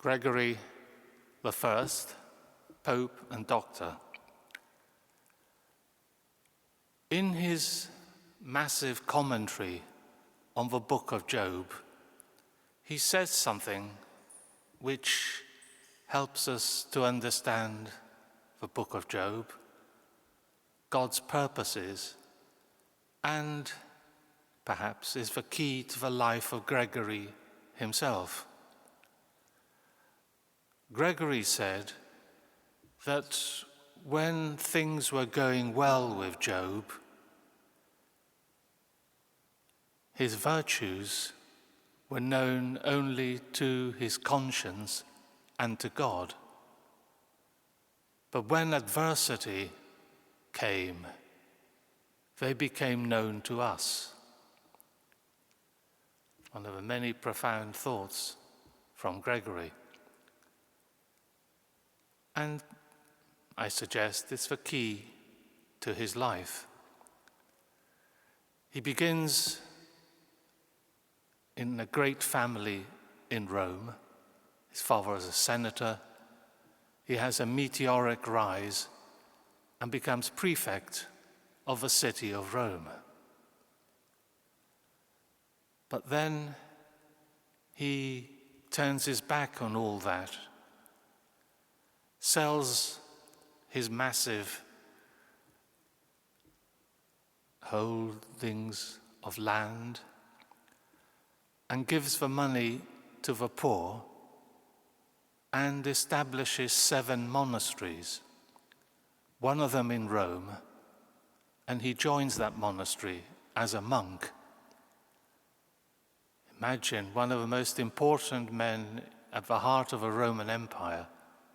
Gregory the First, Pope and Doctor. In his massive commentary on the book of Job, he says something which helps us to understand the book of Job, God's purposes, and perhaps is the key to the life of Gregory himself. Gregory said that when things were going well with Job, his virtues were known only to his conscience and to God. But when adversity came, they became known to us. One of the many profound thoughts from Gregory. And I suggest it's the key to his life. He begins in a great family in Rome. His father is a senator. He has a meteoric rise and becomes prefect of the city of Rome. But then he turns his back on all that, sells his massive holdings of land and gives the money to the poor and establishes 7 monasteries, one of them in Rome, and he joins that monastery as a monk. Imagine one of the most important men at the heart of a Roman Empire,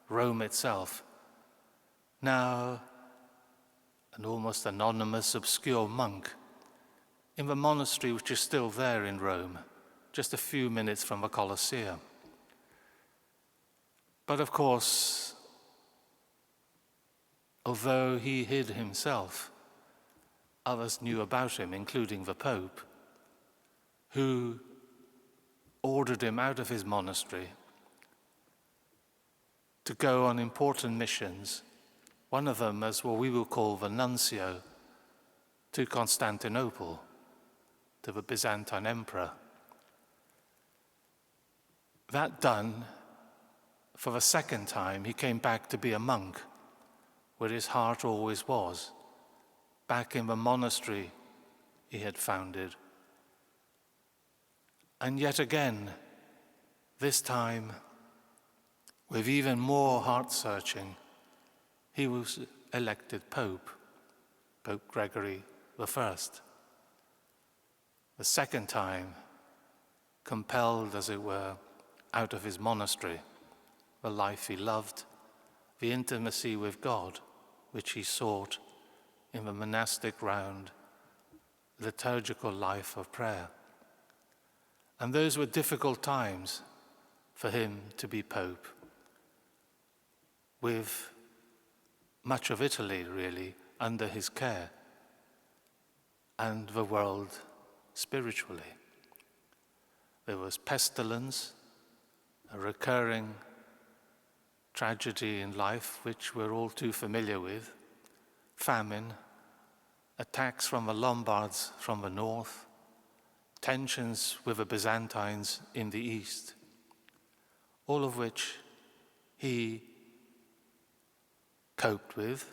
Rome itself, now an almost anonymous, obscure monk in the monastery which is still there in Rome, just a few minutes from the Colosseum. But of course, although he hid himself, others knew about him, including the Pope, who ordered him out of his monastery to go on important missions, one of them as what we will call the nuncio to Constantinople, to the Byzantine emperor. That done, for the second time, he came back to be a monk, where his heart always was, back in the monastery he had founded. And yet again, this time, with even more heart-searching, he was elected Pope, Pope Gregory the First. The second time, compelled, as it were, out of his monastery, the life he loved, the intimacy with God, which he sought in the monastic round, liturgical life of prayer. And those were difficult times for him to be Pope, with much of Italy, really, under his care, and the world spiritually. There was pestilence, a recurring tragedy in life, which we're all too familiar with, famine, attacks from the Lombards from the north, tensions with the Byzantines in the east, all of which he coped with,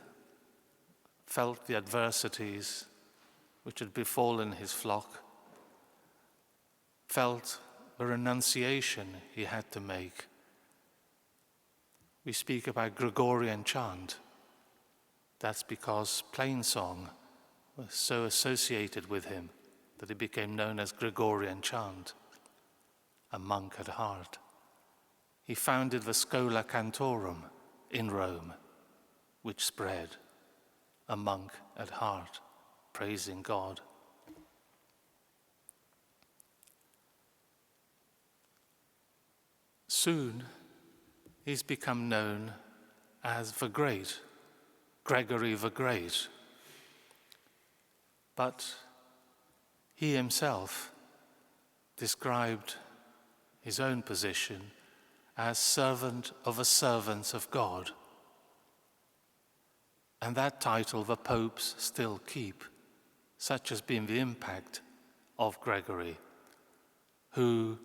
felt the adversities which had befallen his flock, felt the renunciation he had to make. We speak about Gregorian chant. That's because plainsong was so associated with him that it became known as Gregorian chant, a monk at heart. He founded the Schola Cantorum in Rome, which spread, a monk at heart, praising God. Soon, he's become known as the Great, Gregory the Great. But he himself described his own position as servant of the servants of God. And that title the popes still keep, such has been the impact of Gregory, who,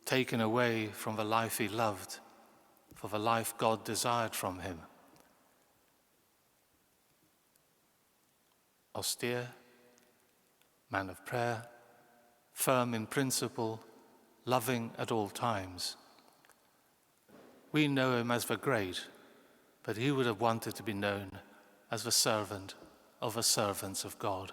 taken away from the life he loved, for the life God desired from him, austere, man of prayer, firm in principle, loving at all times. We know him as the great, but he would have wanted to be known as the servant of the servants of God.